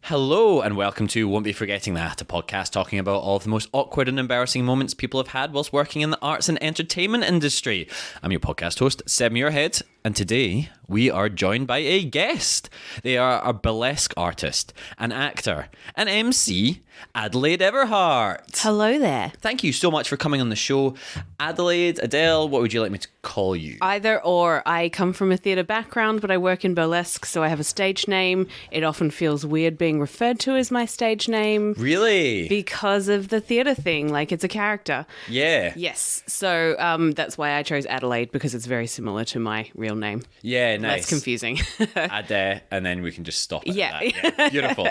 Hello and welcome to Won't Be Forgetting That, a podcast talking about all of the most awkward and embarrassing moments people have had whilst working in the arts and entertainment industry. I'm your podcast host, Seb Muirhead, and today we are joined by a guest. They are a burlesque artist, an actor, an MC, Adelaide Everheart. Hello there. Thank you so much for coming on the show. Adelaide, Adele, what would you like me to call you? Either or. I come from a theatre background, but I work in burlesque, so I have a stage name. It often feels weird being referred to as my stage name. Really? Because of the theatre thing, like it's a character. Yeah. Yes. So that's why I chose Adelaide, because it's very similar to my real name. Yeah, nice. That's confusing. Ade, and then we can just stop it. Yeah. At that. Yeah. Beautiful.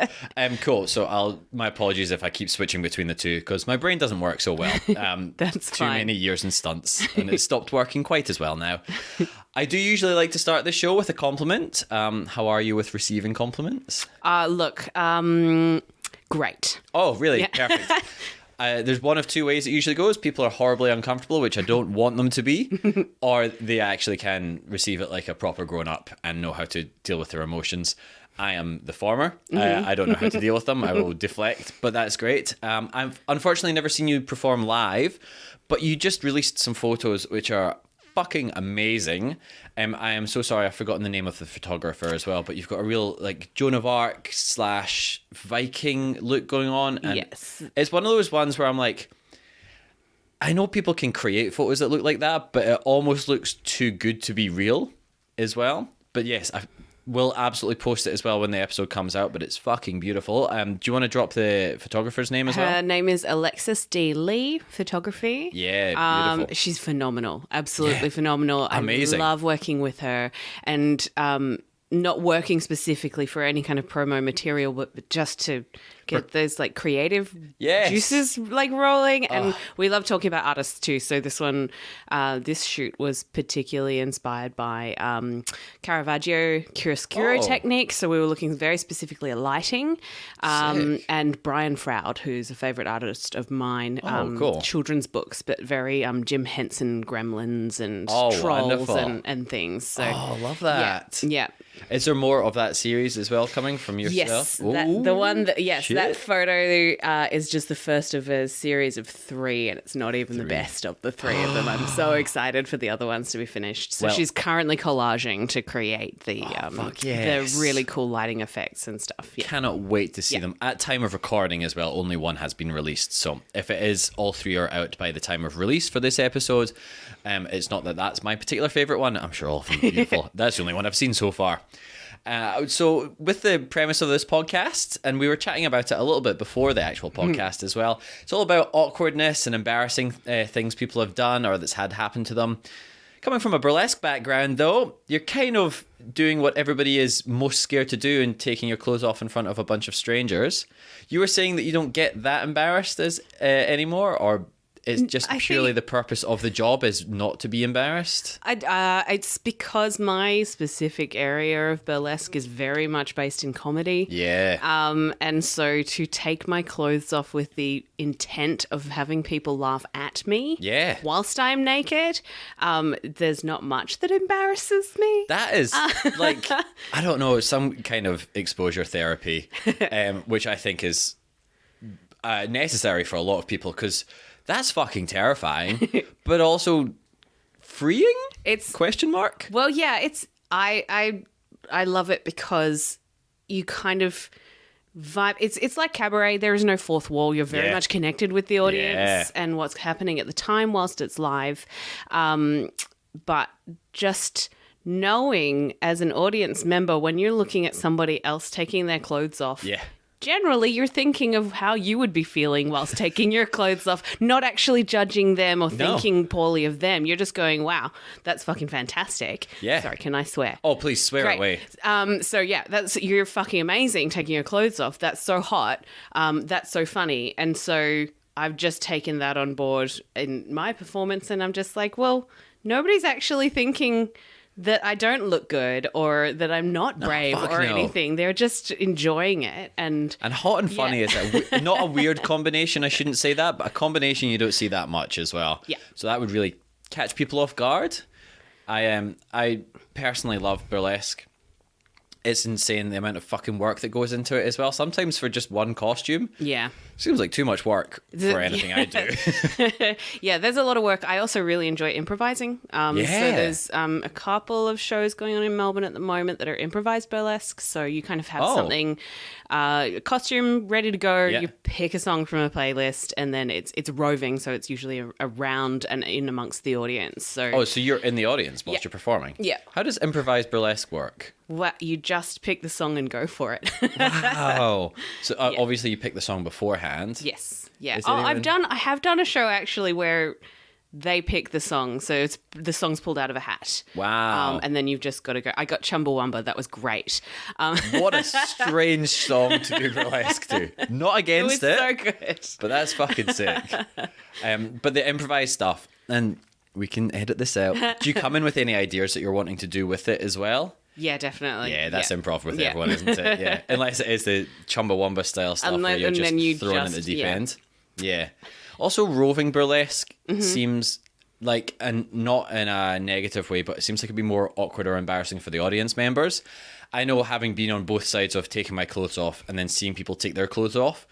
Cool. So my apologies if I keep switching between the two, because my brain doesn't work so well. That's too fine. many years and stunts, and it stopped working quite as well now. I do usually like to start the show with a compliment. How are you with receiving compliments? Great. Oh, really? Yeah. Perfect. There's one of two ways it usually goes. People are horribly uncomfortable, which I don't want them to be, or they actually can receive it like a proper grown-up and know how to deal with their emotions. I am the former. I don't know how to deal with them. I will deflect, but that's great. I've unfortunately never seen you perform live, but you just released some photos which are fucking amazing. I am so sorry I've forgotten the name of the photographer as well, but you've got a real like Joan of Arc / Viking look going on. And yes. It's one of those ones where I'm like, I know people can create photos that look like that, but it almost looks too good to be real as well. But yes, I will absolutely post it as well when the episode comes out, but it's fucking beautiful. Do you want to drop the photographer's name as well? Her name is Alexis D. Lee Photography. Yeah, beautiful. She's phenomenal. Absolutely phenomenal. Amazing. I love working with her, and not working specifically for any kind of promo material, but just to get those like creative juices like rolling. And we love talking about artists too. So this one, this shoot was particularly inspired by Caravaggio chiaroscuro technique. So we were looking very specifically at lighting. And Brian Froud, who's a favorite artist of mine. Cool. Children's books, but very Jim Henson Gremlins and Trolls and things. So I love that. Yeah. Is there more of that series as well coming from yourself? Yes, that photo is just the first of a series of 3, and it's not even the best of the 3 of them. I'm so excited for the other ones to be finished. So she's currently collaging to create the really cool lighting effects and stuff. Yeah. Cannot wait to see them. At time of recording as well, only one has been released. So if it is all 3 are out by the time of release for this episode, it's not that that's my particular favourite one. I'm sure all of them are beautiful. That's the only one I've seen so far. So with the premise of this podcast, and we were chatting about it a little bit before the actual podcast as well, it's all about awkwardness and embarrassing things people have done or that's had happen to them. Coming from a burlesque background, though, you're kind of doing what everybody is most scared to do and taking your clothes off in front of a bunch of strangers. You were saying that you don't get that embarrassed anymore, or it's just purely the purpose of the job is not to be embarrassed? It's because my specific area of burlesque is very much based in comedy. Yeah. And so to take my clothes off with the intent of having people laugh at me whilst I'm naked, there's not much that embarrasses me. That is like, I don't know, some kind of exposure therapy, which I think is necessary for a lot of people, because that's fucking terrifying, but also freeing? It's question mark? Well, yeah, it's I love it because you kind of vibe. It's like cabaret. There is no fourth wall. You're very much connected with the audience and what's happening at the time whilst it's live. But just knowing as an audience member, when you're looking at somebody else taking their clothes off, generally you're thinking of how you would be feeling whilst taking your clothes off, not actually judging them or thinking poorly of them. You're just going, wow, that's fucking fantastic. Yeah. Sorry, can I swear? Oh, please swear away. You're fucking amazing taking your clothes off. That's so hot. That's so funny. And so I've just taken that on board in my performance, and I'm just like, well, nobody's actually thinking that I don't look good or that I'm not brave anything. They're just enjoying it. And hot and funny is not a weird combination. I shouldn't say that, but a combination you don't see that much as well. Yeah. So that would really catch people off guard. I personally love burlesque. it's insane the amount of fucking work that goes into it as well. Sometimes for just one costume. Yeah. Seems like too much work for anything I do. Yeah, there's a lot of work. I also really enjoy improvising. So there's a couple of shows going on in Melbourne at the moment that are improvised burlesque. So you kind of have something, costume ready to go. Yeah. You pick a song from a playlist, and then it's roving. So it's usually around and in amongst the audience. So So you're in the audience whilst you're performing? Yeah. How does improvised burlesque work? well, you just pick the song and go for it. Wow. So obviously you pick the song beforehand. Yes. Yeah. Is it I have done a show actually where they pick the song, so it's the song's pulled out of a hat. Wow. And then you've just got to go. I got Chumbawamba. That was great. What a strange song to do burlesque to. Not against it. So good. But that's fucking sick. But the improvised stuff, and we can edit this out. Do you come in with any ideas that you're wanting to do with it as well? Yeah, definitely. Yeah, that's improv with everyone, isn't it? Yeah. Unless it is the Chumbawamba style stuff where you're just thrown in the deep end. Yeah. Also, roving burlesque seems like, and not in a negative way, but it seems like it'd be more awkward or embarrassing for the audience members. I know, having been on both sides of taking my clothes off and then seeing people take their clothes off,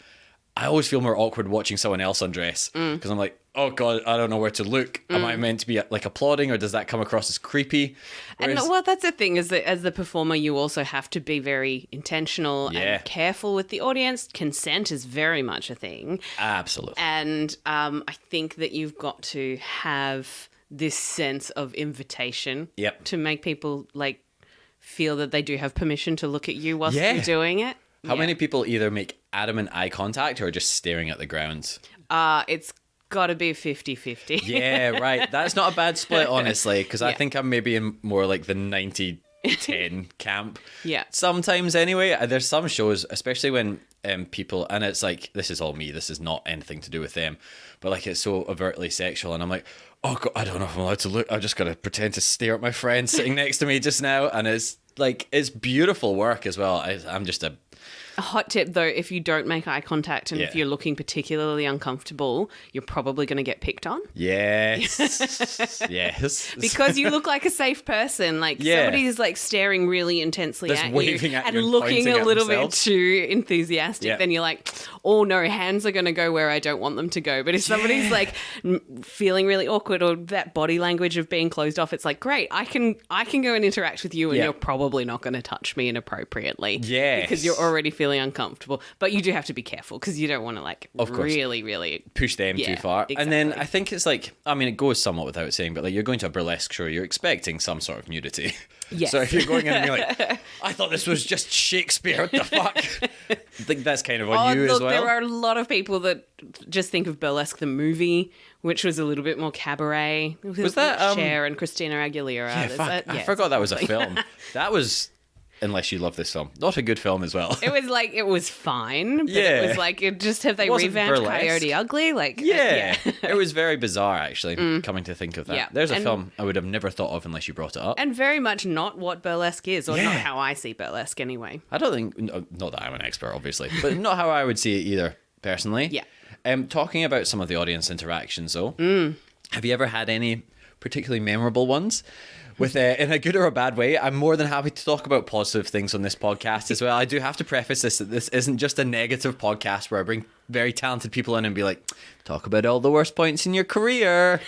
I always feel more awkward watching someone else undress because I'm like, oh God, I don't know where to look. Am I meant to be like applauding, or does that come across as creepy? Whereas, and well, that's the thing, is that as the performer, you also have to be very intentional and careful with the audience. Consent is very much a thing. Absolutely. And I think that you've got to have this sense of invitation to make people like feel that they do have permission to look at you whilst you're doing it. How many people either make adamant eye contact or are just staring at the ground? It's got to be 50-50. Yeah, right. That's not a bad split, honestly, because I think I'm maybe in more like the 90-10 camp. Yeah. Sometimes, anyway. There's some shows, especially when people, and it's like, this is all me, this is not anything to do with them, but like it's so overtly sexual, and I'm like, oh God, I don't know if I'm allowed to look. I've just got to pretend to stare at my friend sitting next to me just now, and it's like, it's beautiful work as well. I'm just a hot tip, though, if you don't make eye contact and if you're looking particularly uncomfortable, you're probably going to get picked on. Yes. Yes. Because you look like a safe person. Like somebody's like staring really intensely at you and looking a little bit too enthusiastic, then you're like, oh no, hands are going to go where I don't want them to go. But if somebody's like feeling really awkward, or that body language of being closed off, it's like, great, I can go and interact with you, and you're probably not going to touch me inappropriately. Yes. Because you're already feeling uncomfortable. But you do have to be careful, because you don't want to like really push them too far. Exactly. And then I think it's like, I mean, it goes somewhat without saying, but like, you're going to a burlesque show, you're expecting some sort of nudity. Yes. So if you're going in and you're like, I thought this was just Shakespeare, what the fuck? I think that's kind of on you as well. There are a lot of people that just think of burlesque the movie, which was a little bit more cabaret. Was that Cher and Christina Aguilera? I forgot that was a film. That was, unless you love this film, not a good film as well. It was fine. But it was like, have they revamped Coyote Ugly? Like, it was very bizarre, actually, coming to think of that. Yeah. There's a film I would have never thought of unless you brought it up. And very much not what burlesque is, or not how I see burlesque anyway. I don't think, not that I'm an expert, obviously, but not how I would see it either, personally. Yeah. Talking about some of the audience interactions, though, have you ever had any particularly memorable ones? With in a good or a bad way, I'm more than happy to talk about positive things on this podcast as well. I do have to preface this that this isn't just a negative podcast where I bring very talented people in and be like, talk about all the worst points in your career.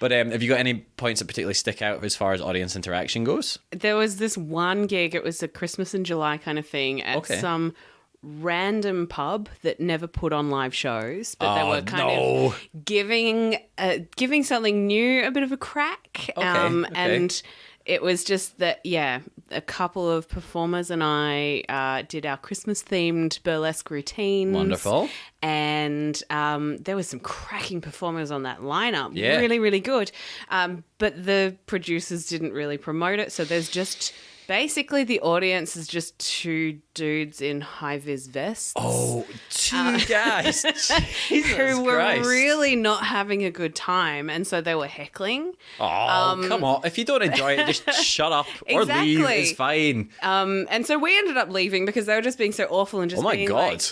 But have you got any points that particularly stick out as far as audience interaction goes? There was this one gig, it was a Christmas in July kind of thing at some random pub that never put on live shows, but they were kind of giving something new a bit of a crack. And it was just that, a couple of performers and I did our Christmas themed burlesque routines. Wonderful. And there was some cracking performers on that lineup. Yeah. Really, really good. But the producers didn't really promote it, so there's just basically the audience is just two dudes in high-vis vests. Oh, two guys. Who were really not having a good time, and so they were heckling. Oh, come on. If you don't enjoy it, just shut up or leave. It's fine. And so we ended up leaving because they were just being so awful and just being like,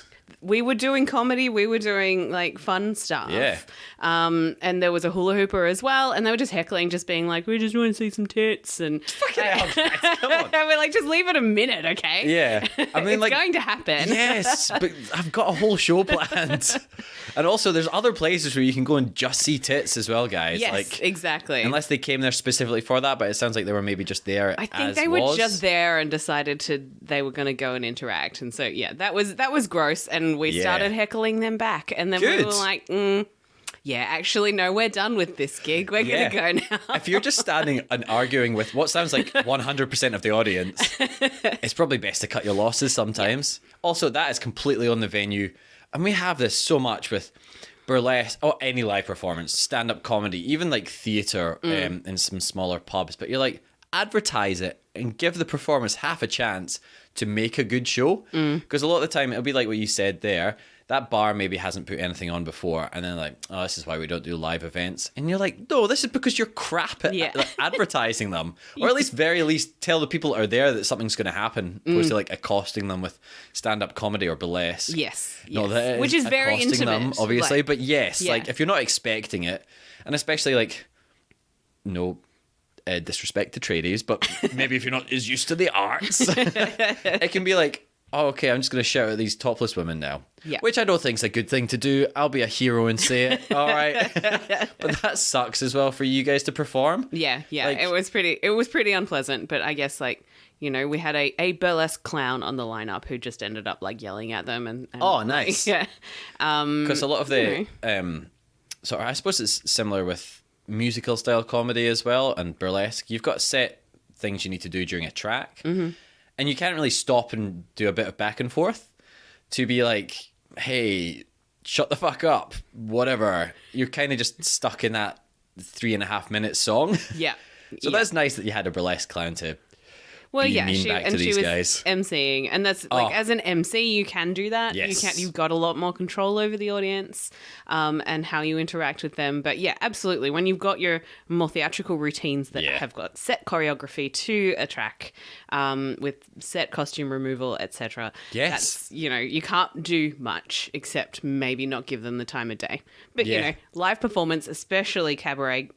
we were doing comedy, we were doing like fun stuff. Yeah. And there was a hula hooper as well, and they were just heckling, just being like, we just want to see some tits. And Fucking hell, guys, come on. we're like, just leave it a minute, okay? Yeah. I mean, It's like, going to happen. yes, but I've got a whole show planned. And also, there's other places where you can go and just see tits as well, guys. Yes, like, exactly. unless they came there specifically for that, but it sounds like they were maybe just there. I think they were just there and decided they were going to go and interact. And so, yeah, that was gross. And we started heckling them back. And then we were like, yeah, actually, no, we're done with this gig. We're going to go now. If you're just standing and arguing with what sounds like 100% of the audience, it's probably best to cut your losses sometimes. Also, that is completely on the venue. And we have this so much with burlesque or any live performance, stand-up comedy, even like theatre in some smaller pubs. But you're like, advertise it and give the performers half a chance to make a good show. Because a lot of the time, it'll be like what you said there. That bar maybe hasn't put anything on before, and then like, oh, this is why we don't do live events. And you're like, no, this is because you're crap at advertising them, or at least tell the people that are there that something's going to happen, opposed to like accosting them with stand-up comedy or burlesque. Yes, No, that which is very accosting intimate, them, obviously. like, but yes, like if you're not expecting it, and especially like, no disrespect to tradies, but maybe if you're not as used to the arts, it can be like, oh, okay, I'm just going to shout at these topless women now. Yeah. Which I don't think is a good thing to do. I'll be a hero and say it. All right. But that sucks as well for you guys to perform. Yeah. Like, it was pretty unpleasant. But I guess, like, you know, we had a burlesque clown on the lineup who just ended up like yelling at them. And oh, nice. Yeah. Because a lot of the, so I suppose it's similar with musical style comedy as well and burlesque. You've got set things you need to do during a track. Mm-hmm. And you can't really stop and do a bit of back and forth to be like, hey, shut the fuck up, whatever. You're kind of just stuck in that 3.5 minute song. Yeah. So that's nice that you had a burlesque clown to she these was guys. emceeing, and that's like as an MC, you can do that. Yes. You've got a lot more control over the audience, and how you interact with them. But yeah, absolutely. When you've got your more theatrical routines that have got set choreography to a track, with set costume removal, etc. Yes. That's, you know, you can't do much except maybe not give them the time of day. But you know, live performance, especially cabaret,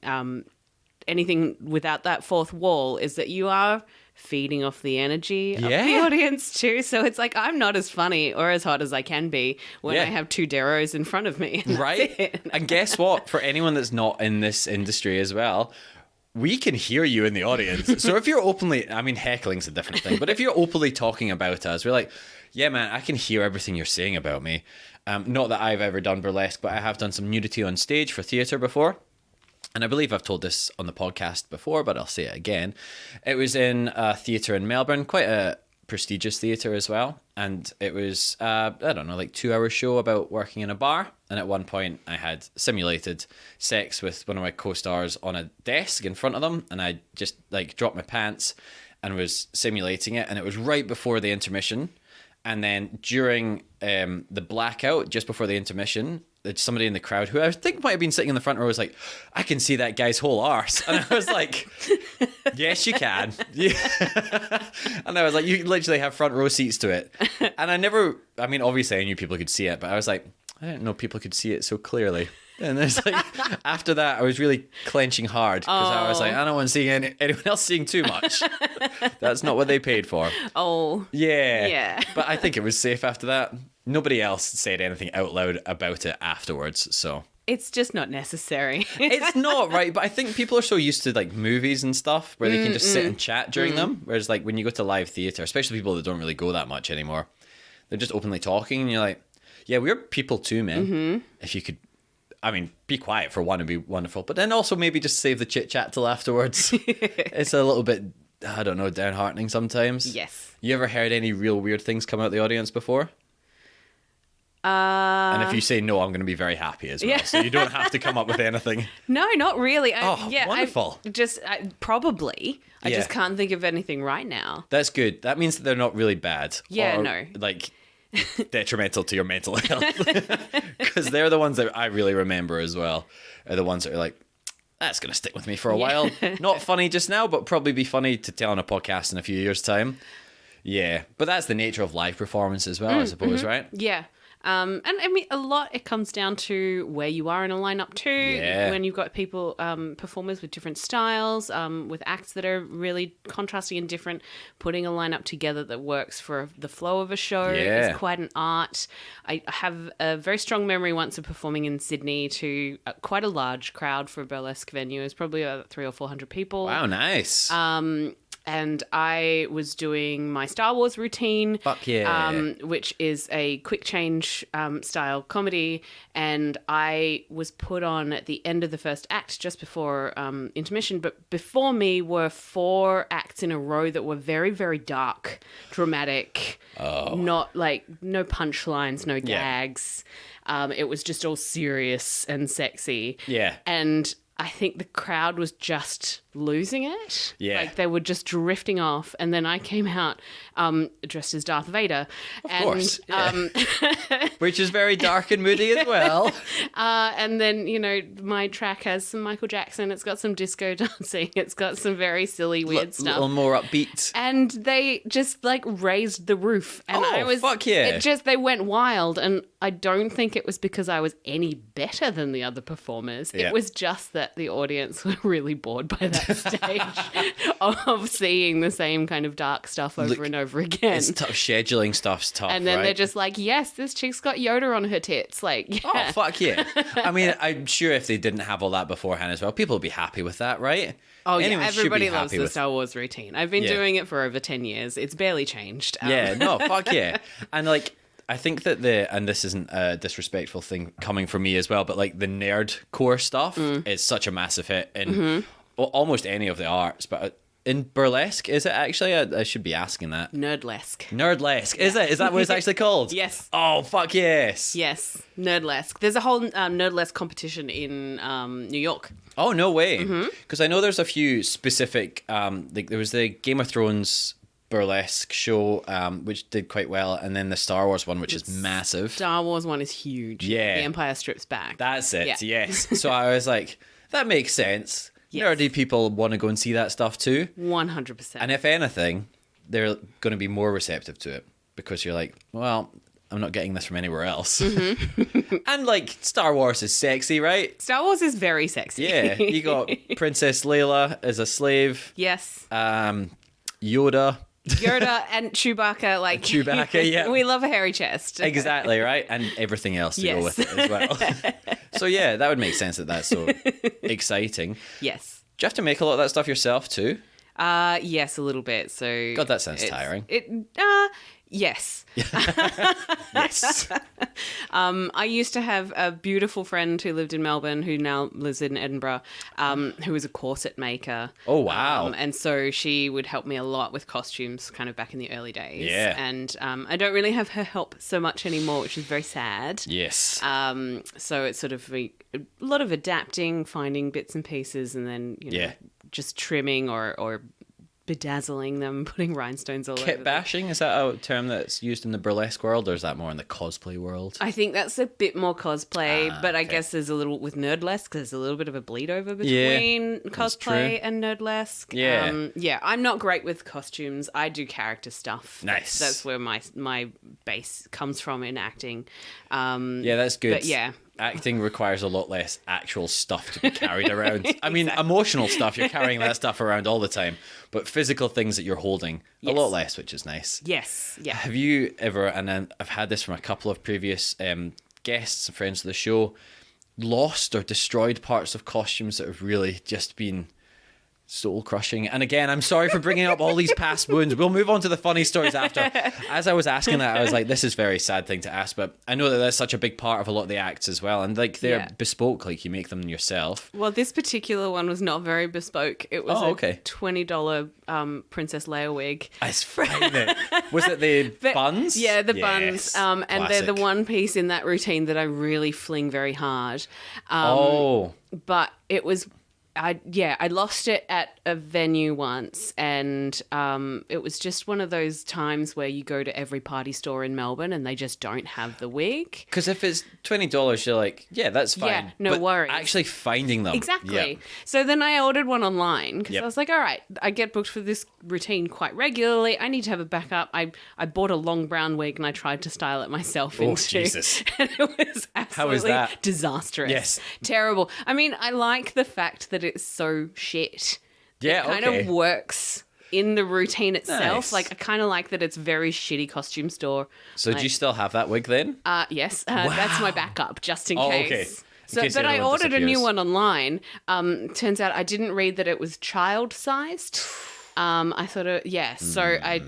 anything without that fourth wall, is that you are feeding off the energy of the audience too. So it's like, I'm not as funny or as hot as I can be when I have two Deros in front of me. Right. And guess what? For anyone that's not in this industry as well, we can hear you in the audience. So if you're openly, I mean, heckling's a different thing, but if you're openly talking about us, we're like, yeah, man, I can hear everything you're saying about me. Not that I've ever done burlesque, but I have done some nudity on stage for theatre before. And I believe I've told this on the podcast before, but I'll say it again. It was in a theatre in Melbourne, quite a prestigious theatre as well. And it was, I don't know, like 2-hour show about working in a bar. And at one point I had simulated sex with one of my co-stars on a desk in front of them. And I just like dropped my pants and was simulating it. And it was right before the intermission. And then during the blackout, just before the intermission, somebody in the crowd who I think might have been sitting in the front row was like, I can see that guy's whole arse. And I was like, yes, you can. Yeah. And I was like, you literally have front row seats to it. And I mean, obviously I knew people could see it, but I was like, I didn't know people could see it so clearly. And there's like, after that, I was really clenching hard because I was like, I don't want to see anyone else seeing too much. That's not what they paid for. Oh. Yeah. Yeah. But I think it was safe after that. Nobody else said anything out loud about it afterwards, so. It's just not necessary. It's not, right? But I think people are so used to like movies and stuff where they can just sit and chat during them. Whereas like when you go to live theatre, especially people that don't really go that much anymore, they're just openly talking and you're like, yeah, we're people too, man. Mm-hmm. If you could, I mean, be quiet for one would be wonderful. But then also maybe just save the chit chat till afterwards. It's a little bit, I don't know, downheartening sometimes. Yes. You ever heard any real weird things come out of the audience before? And if you say no, I'm going to be very happy as well. So you don't have to come up with anything. No, not really. Wonderful. Probably. I just can't think of anything right now. That's good. That means that they're not really bad. Yeah, or, no. Like detrimental to your mental health. Because they're the ones that I really remember as well. Are the ones that are like, that's going to stick with me for a while. Not funny just now, but probably be funny to tell on a podcast in a few years' time. Yeah. But that's the nature of live performance as well, I suppose, right? Yeah. And I mean, a lot, it comes down to where you are in a lineup too. Yeah. When you've got people, performers with different styles, with acts that are really contrasting and different, putting a lineup together that works for the flow of a show is quite an art. I have a very strong memory once of performing in Sydney to quite a large crowd for a burlesque venue. It was probably about 300 or 400 people. Wow, nice. And I was doing my Star Wars routine. Fuck yeah. Which is a quick change style comedy. And I was put on at the end of the first act just before intermission. But before me were 4 acts in a row that were very, very dark, dramatic, not like no punchlines, no gags. It was just all serious and sexy. Yeah. And I think the crowd was just losing it. Yeah. Like they were just drifting off. And then I came out dressed as Darth Vader. Of course. Yeah. Which is very dark and moody as well. And then, you know, my track has some Michael Jackson. It's got some disco dancing. It's got some very silly, weird stuff. A little more upbeat. And they just like raised the roof. And I was, fuck yeah. They went wild. And I don't think it was because I was any better than the other performers. Yeah. It was just that the audience were really bored by that stage of seeing the same kind of dark stuff over and over again. It's tough. Scheduling stuff's tough, and then right? they're just like, yes, this chick's got Yoda on her tits. Like, yeah. Oh, fuck yeah. I mean, I'm sure if they didn't have all that beforehand as well, people would be happy with that, right? Oh, Anyone yeah, should be everybody loves happy the with- Star Wars routine. I've been doing it for over 10 years. It's barely changed. Yeah, no, fuck yeah. And like, I think that and this isn't a disrespectful thing coming from me as well, but like the nerd core stuff is such a massive hit in almost any of the arts, but in burlesque, is it actually? I should be asking that. Nerdlesque. Nerdlesque, is it? Is that what it's actually called? Yes. Oh, fuck yes. Yes, Nerdlesque. There's a whole Nerdlesque competition in New York. Oh, no way. Because I know there's a few specific, like there was the Game of Thrones burlesque show, which did quite well, and then the Star Wars one, which is massive. Star Wars one is huge. Yeah. The Empire Strikes Back. That's it, Yeah. yes. So I was like, that makes sense. Yes. Nerdy people want to go and see that stuff too. 100%. And if anything, they're going to be more receptive to it because you're like, well, I'm not getting this from anywhere else. And like, Star Wars is sexy, right? Star Wars is very sexy. Yeah, you got Princess Leia as a slave. Yes. Yoda. Yoda and Chewbacca, like Chewbacca, yeah. We love a hairy chest. Exactly, right? And everything else to go Yes. with it as well. So yeah, that would make sense that that's so exciting. Yes. Do you have to make a lot of that stuff yourself too? Yes, a little bit. So God, that sounds tiring. Yes. Yes. I used to have a beautiful friend who lived in Melbourne, who now lives in Edinburgh, who was a corset maker. Oh, wow. And so she would help me a lot with costumes kind of back in the early days. Yeah. And I don't really have her help so much anymore, which is very sad. Yes. So it's sort of a lot of adapting, finding bits and pieces, and then, you know, just trimming or bedazzling them, putting rhinestones all over Kit them. bashing, is that a term that's used in the burlesque world, or is that more in the cosplay world? I think that's a bit more cosplay, but I okay. guess there's a little with nerdlesque, there's a little bit of a bleed over between cosplay true. and nerdlesque. Yeah. I'm not great with costumes. I do character stuff. Nice. That's where my base comes from in acting. Yeah, that's good. But yeah. Acting requires a lot less actual stuff to be carried around. I mean, emotional stuff, you're carrying that stuff around all the time, but physical things that you're holding, a lot less, which is nice. Yes. Yeah. Have you ever, and then I've had this from a couple of previous guests and friends of the show, lost or destroyed parts of costumes that have really just been soul crushing? And again, I'm sorry for bringing up all these past wounds. We'll move on to the funny stories after. As I was asking that, I was like, this is a very sad thing to ask, but I know that that's such a big part of a lot of the acts as well, and like they're bespoke, like you make them yourself. Well, this particular one was not very bespoke. It was a $20 Princess Leia wig. It's fine. Was it the buns? Yeah, the Yes. buns. And they're the Classic. one piece in that routine that I really fling very hard. Oh. But it was I lost it at a venue once, and it was just one of those times where you go to every party store in Melbourne and they just don't have the wig. Because if it's $20, you're like, yeah, that's fine. Yeah, no but worries. Actually finding them. Exactly. Yeah. So then I ordered one online because Yep. I was like, all right, I get booked for this routine quite regularly. I need to have a backup. I bought a long brown wig and I tried to style it myself into. Jesus. And it was absolutely that? disastrous. Yes. Terrible. I mean, I like the fact that it's so shit. Yeah, It kind okay. of works in the routine itself. Nice. Like, I kind of like that it's very shitty costume store. So do you still have that wig then? Yes, that's my backup, just in Oh, case. okay. So, case but the other I one ordered a new disappears. one online. Turns out I didn't read that it was child-sized. I thought, so I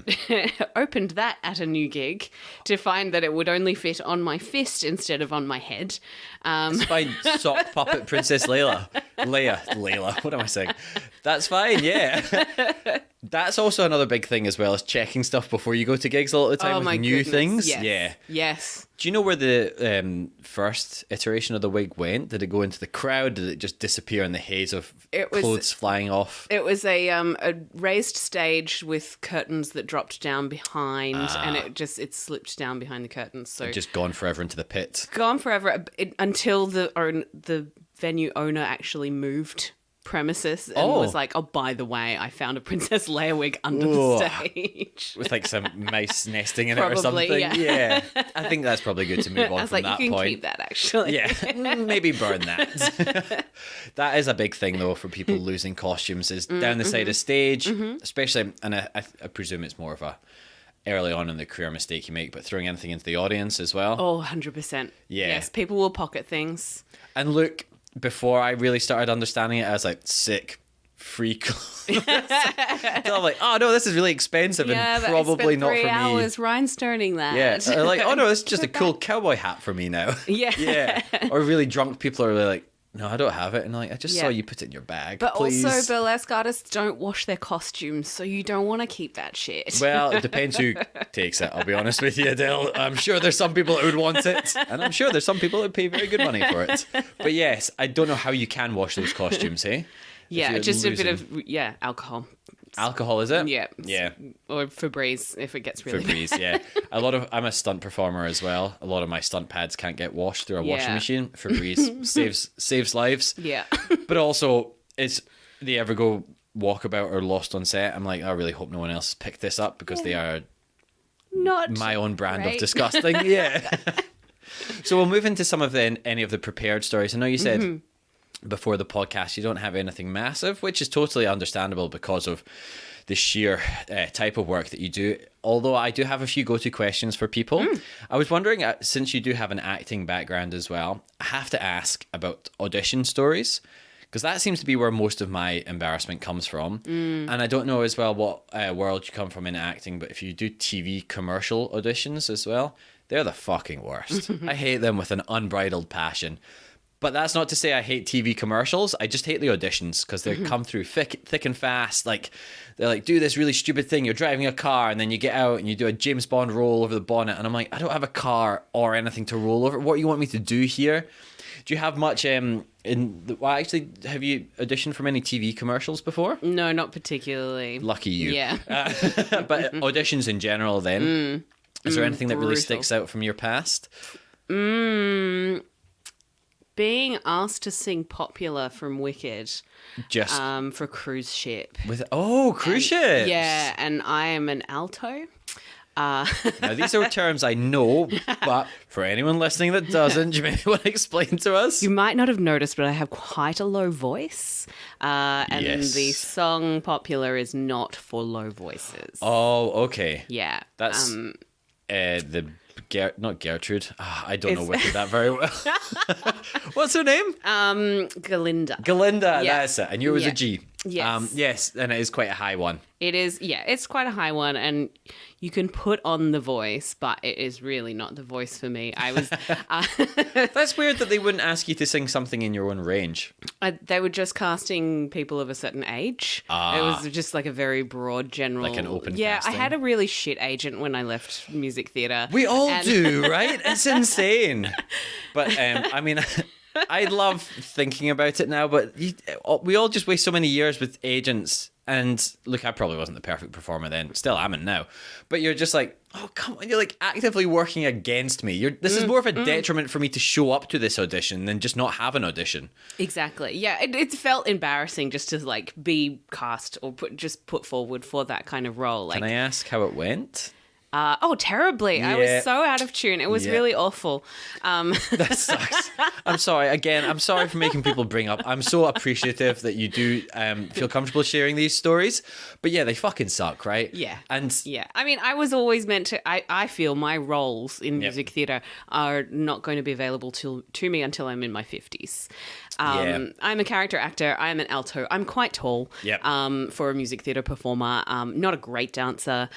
opened that at a new gig to find that it would only fit on my fist instead of on my head. It's fine. Sock puppet Princess Leia. What am I saying? That's fine, yeah. That's also another big thing as well, is checking stuff before you go to gigs a lot of the time with new goodness, things. yes. Yeah. Yes. Do you know where the first iteration of the wig went? Did it go into the crowd? Did it just disappear in the haze of clothes flying off? It was a raised stage with curtains that dropped down behind, and it slipped down behind the curtains. So Just gone forever into the pit. gone forever until the venue owner actually moved premises and was like, oh, by the way, I found a Princess Leia wig under the stage. With like some mice nesting in it or Probably, something. yeah. I think that's probably good to move on I was from like, that you can point. keep that, actually. Yeah, maybe burn that. That is a big thing, though, for people losing costumes, is down the side of stage, especially, and I presume it's more of a early on in the career mistake you make, but throwing anything into the audience as well. Oh, 100%. Yeah. Yes, people will pocket things. And look, before I really started understanding it, I was like, sick, free clothes. So I'm like, oh no, this is really expensive and probably not for me. 3 hours rhinestoning that. Yeah, or like, oh no, this is just a cool cowboy hat for me now. Yeah. Yeah. Or really drunk people are really like, no, I don't have it. And I'm like, I just saw Yeah. you put it in your bag. But please. also, burlesque artists don't wash their costumes, so you don't want to keep that shit. Well, it depends who takes it, I'll be honest with you, Adele. I'm sure there's some people that would want it, and I'm sure there's some people that would pay very good money for it. But yes, I don't know how you can wash those costumes, hey? Yeah, just a bit of alcohol. Alcohol, is it? Yeah. Yeah. Or Febreze if it gets really Febreze, yeah. I'm a stunt performer as well. A lot of my stunt pads can't get washed through a washing Yeah. machine. Febreze saves lives. Yeah. But also, it's the Evergo walkabout or Lost on Set. I'm like, I really hope no one else picked this up because they are Not my own brand of great. disgusting. Yeah. So we'll move into some of any of the prepared stories. I know you said before the podcast you don't have anything massive, which is totally understandable because of the sheer type of work that you do. Although I do have a few go-to questions for people. I was wondering, since you do have an acting background as well, I have to ask about audition stories, because that seems to be where most of my embarrassment comes from. And I don't know as well what world you come from in acting, but if you do TV commercial auditions as well, they're the fucking worst. I hate them with an unbridled passion. But that's not to say I hate TV commercials. I just hate the auditions because they come through thick and fast. Like, they're like, do this really stupid thing. You're driving a car and then you get out and you do a James Bond roll over the bonnet. And I'm like, I don't have a car or anything to roll over. What do you want me to do here? Do you have much have you auditioned for many TV commercials before? No, not particularly. Lucky you. Yeah. But auditions in general then. Is there anything that really brutal. sticks out from your past? Being asked to sing Popular from Wicked Just for cruise ship. with cruise ships. Yeah, and I am an alto. Now these are terms I know, but for anyone listening that doesn't, do you maybe want to explain to us? You might not have noticed, but I have quite a low voice. And Yes. the song Popular is not for low voices. Oh, okay. Yeah. That's not Gertrude. I don't know Wicked that very well. What's her name? Galinda. Galinda, Yeah. that's it. And yours was Yeah. a G. Yes. Yes, and it is quite a high one. It is, it's quite a high one, and you can put on the voice, but it is really not the voice for me. I was, That's weird that they wouldn't ask you to sing something in your own range. they were just casting people of a certain age. It was just like a very broad, general, Like an open Yeah, casting. I had a really shit agent when I left music theatre. We all And- do, right? It's insane. But I mean, I love thinking about it now, but we all just waste so many years with agents. And look, I probably wasn't the perfect performer then. Still am now. But you're just like, oh, come on. You're like actively working against me. This is more of a detriment for me to show up to this audition than just not have an audition. Exactly. Yeah. It felt embarrassing just to like be cast or put forward for that kind of role. Like, can I ask how it went? Terribly. Yeah. I was so out of tune. It was really awful. That sucks. I'm sorry. Again, I'm sorry for making people bring up. I'm so appreciative that you do feel comfortable sharing these stories. But yeah, they fucking suck, right? Yeah. And yeah. I mean, I was always meant to, I feel my roles in music theatre are not going to be available to me until I'm in my 50s. I'm a character actor. I'm an alto. I'm quite tall for a music theatre performer. Not a great dancer.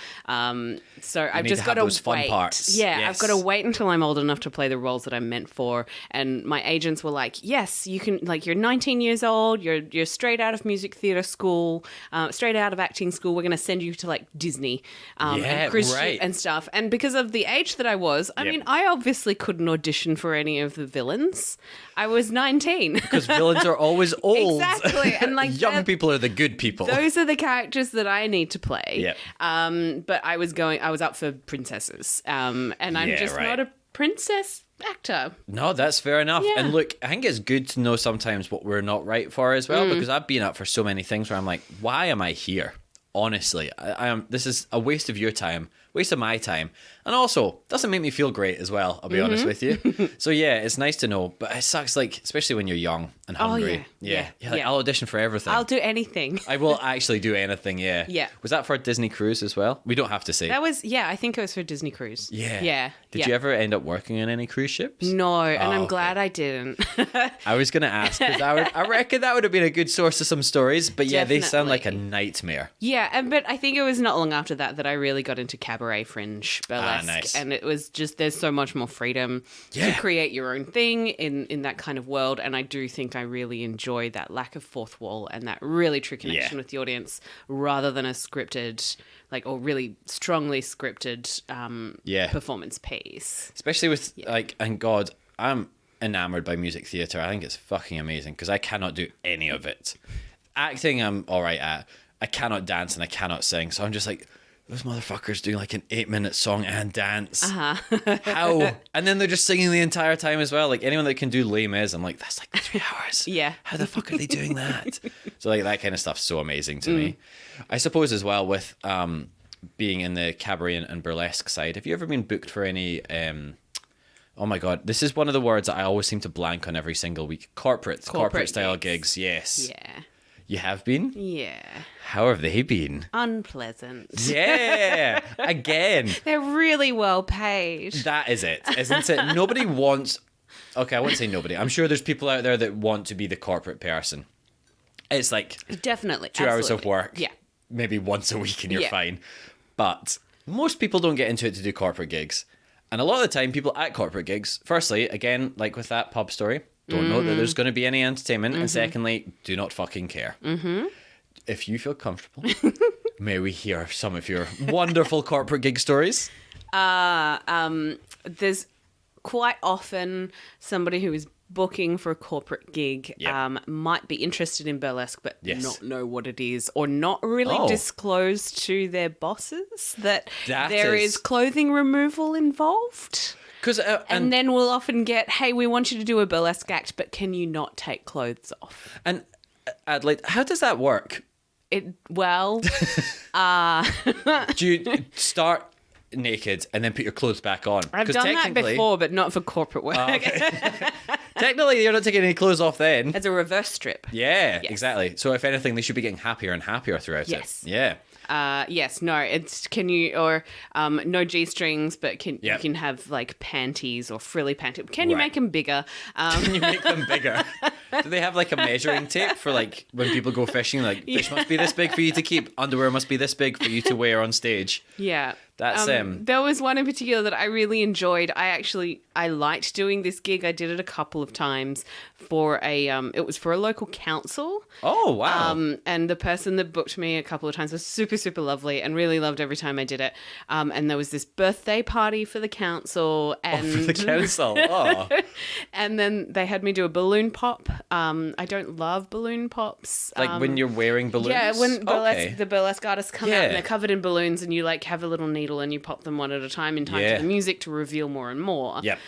So I've just got to those fun wait. parts. Yeah, Yes. I've got to wait until I'm old enough to play the roles that I'm meant for. And my agents were like, "Yes, you can. Like, you're 19 years old. You're straight out of music theatre school, straight out of acting school. We're going to send you to like Disney, and cruise ship and stuff." And because of the age that I was, I mean, I obviously couldn't audition for any of the villains. I was 19. Because villains are always old. Exactly. And like young people are the good people. Those are the characters that I need to play. Yep. But I was up for princesses. And I'm just not a princess actor. No, that's fair enough. Yeah. And look, I think it's good to know sometimes what we're not right for as well, because I've been up for so many things where I'm like, why am I here? Honestly, I am. This is a waste of your time, waste of my time, and also doesn't make me feel great as well. I'll be honest with you. So yeah, it's nice to know, but it sucks, like especially when you're young and hungry. Yeah. I'll audition for everything. I'll do anything. I will actually do anything. Yeah. Yeah. Was that for a Disney cruise as well? We don't have to say. That was I think it was for Disney Cruise. Yeah. Yeah. Did you ever end up working on any cruise ships? No, and I'm okay. glad I didn't. I was going to ask because I reckon that would have been a good source of some stories. But yeah, they sound like a nightmare. Yeah, but I think it was not long after that I really got into cabaret, fringe, burlesque, nice. and it was just there's so much more freedom to create your own thing in that kind of world. And I do think I really enjoy that lack of fourth wall and that really true connection with the audience, rather than a scripted, or really strongly scripted performance piece. Especially with and God, I'm enamored by music theatre. I think it's fucking amazing because I cannot do any of it. Acting, I'm all right at. I cannot dance and I cannot sing, so I'm just like, those motherfuckers doing like an 8-minute song and dance. How? And then they're just singing the entire time as well. Like anyone that can do Les Mis, I'm like, that's like 3 hours. Yeah. How the fuck are they doing that? So like that kind of stuff's so amazing to me. I suppose as well with being in the cabaret and burlesque side, have you ever been booked for any oh my God, this is one of the words that I always seem to blank on every single week. Corporate style gigs, yes. Yeah. You have been? Yeah. How have they been? Unpleasant. Yeah. Again. They're really well paid. That is it, isn't it? Nobody wants... Okay, I won't say nobody. I'm sure there's people out there that want to be the corporate person. It's like... Definitely. 2 hours of work. Yeah. Maybe once a week and you're fine. But most people don't get into it to do corporate gigs. And a lot of the time, people at corporate gigs, firstly, again, like with that pub story... Don't know that there's going to be any entertainment. And secondly, do not fucking care. If you feel comfortable, may we hear some of your wonderful corporate gig stories? There's quite often somebody who is booking for a corporate gig might be interested in burlesque but not know what it is, or not really disclose to their bosses that there is clothing removal involved. And then we'll often get, hey, we want you to do a burlesque act, but can you not take clothes off? And Adelaide, how does that work? Do you start naked and then put your clothes back on? I've done that before, but not for corporate work. Okay. Technically, you're not taking any clothes off then. It's a reverse strip. Yeah, exactly. So if anything, they should be getting happier and happier throughout it. Yeah. Yes, no, it's no G-strings, but you can have like panties or frilly panties. Can you make them bigger? Can you make them bigger? Do they have like a measuring tape for like when people go fishing? Like fish must be this big for you to keep, underwear must be this big for you to wear on stage. Yeah. That's There was one in particular that I really enjoyed. I liked doing this gig. I did it a couple of times for it was for a local council. Oh, wow. And the person that booked me a couple of times was super, super lovely and really loved every time I did it. And there was this birthday party for the council. And For the council. Oh. and then they had me do a balloon pop. I don't love balloon pops. Like when you're wearing balloons? Yeah, when Okay. the burlesque artists come out Yeah. and they're covered in balloons and you like have a little needle and you pop them one at a time in time Yeah. to the music to reveal more and more. Yep.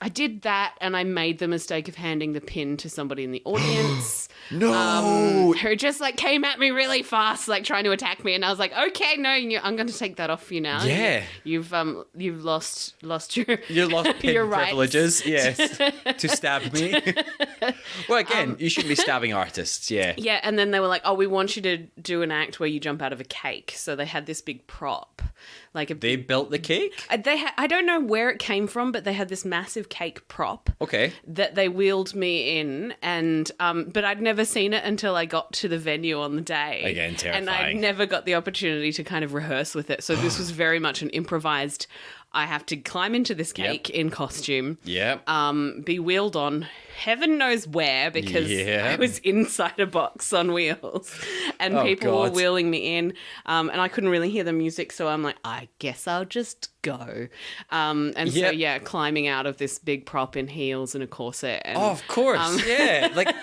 I did that and I made the mistake of handing the pin to somebody in the audience. No. Who just like came at me really fast, like trying to attack me, and I was like, "Okay, no, I'm going to take that off you now. Yeah. You've lost your You lost pin your rights." privileges, yes, to stab me. Well, again, you shouldn't be stabbing artists, yeah. Yeah, and then they were like, "Oh, we want you to do an act where you jump out of a cake." So they had this big prop, like They built the cake? I don't know where it came from, but they had this massive cake prop Okay. that they wheeled me in, and but I'd never seen it until I got to the venue on the day. Again, and I'd terrifying. never got the opportunity to kind of rehearse with it. So this was very much an improvised. I have to climb into this cake in costume. Yeah. Be wheeled on heaven knows where because Yeah. I was inside a box on wheels and Oh, people were God. wheeling me in and I couldn't really hear the music, so I'm like, I guess I'll just go. And so, Yep. yeah, climbing out of this big prop in heels and a corset. And, Oh, of course, yeah. Like,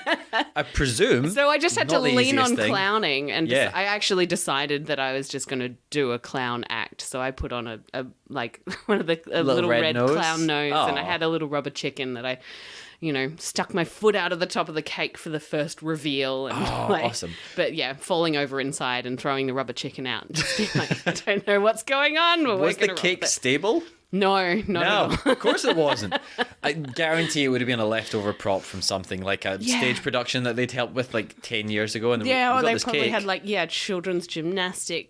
I presume. so I just had to not the lean on easiest thing. clowning, and Yeah. I actually decided that I was just going to do a clown act. So I put on a like one of the little red red nose? clown nose, and I Aw. had a little rubber chicken that I, stuck my foot out of the top of the cake for the first reveal, and awesome. But yeah, falling over inside and throwing the rubber chicken out, and just being like, I don't know what's going on. But Was we're the gonna roll cake with it. stable? No, not No, at all. of course it wasn't. I guarantee it would have been a leftover prop from something like a Yeah. stage production that they'd helped with like 10 years ago. And Yeah, we or got they this probably cake. had children's gymnastic,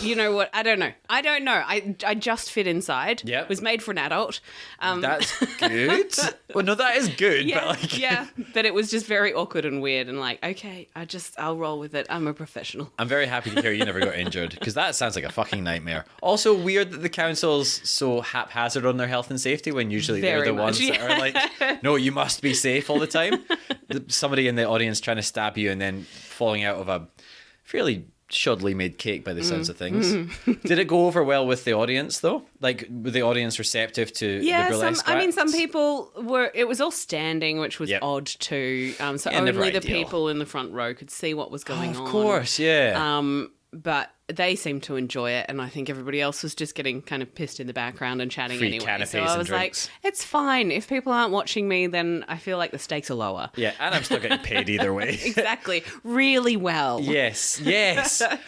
you know what? I don't know. I just fit inside. Yep. Was made for an adult. That's good. Well, no, that is good. Yeah, but like, yeah, but it was just very awkward and weird, and like, okay, I'll roll with it. I'm a professional. I'm very happy to hear you never got injured because that sounds like a fucking nightmare. Also, weird that the council's so haphazard on their health and safety when usually Very they're the much, ones that are like, no, you must be safe all the time. Somebody in the audience trying to stab you and then falling out of a fairly shoddily made cake by the sounds of things. Did it go over well with the audience though? Like, were the audience receptive to the burlesque acts? some people were. It was all standing, which was Yep. odd too. So Yeah, never only the ideal. people in the front row could see what was going on. Of course, yeah. But they seemed to enjoy it, and I think everybody else was just getting kind of pissed in the background and chatting Free anyway. canapes So I and was drinks. like, it's fine. If people aren't watching me, then I feel like the stakes are lower. Yeah, and I'm still getting paid either way. Exactly. Really well. Yes.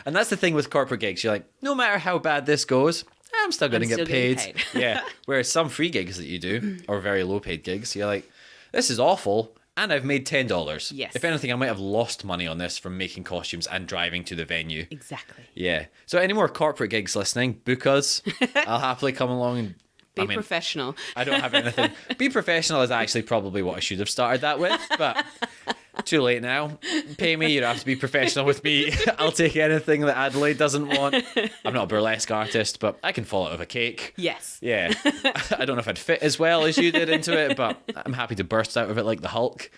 And that's the thing with corporate gigs. You're like, no matter how bad this goes, I'm still going to still get getting paid. paid. Yeah. Whereas some free gigs that you do, or very low paid gigs, you're like, this is awful. And I've made $10. Yes. If anything, I might have lost money on this from making costumes and driving to the venue. Exactly. Yeah. So any more corporate gigs listening, book us. I'll happily come along and Be professional. I don't have anything. Be professional is actually probably what I should have started that with, but too late now. Pay me, you don't have to be professional with me. I'll take anything that Adelaide doesn't want. I'm not a burlesque artist, but I can fall out of a cake. Yes. Yeah. I don't know if I'd fit as well as you did into it, but I'm happy to burst out of it like the Hulk.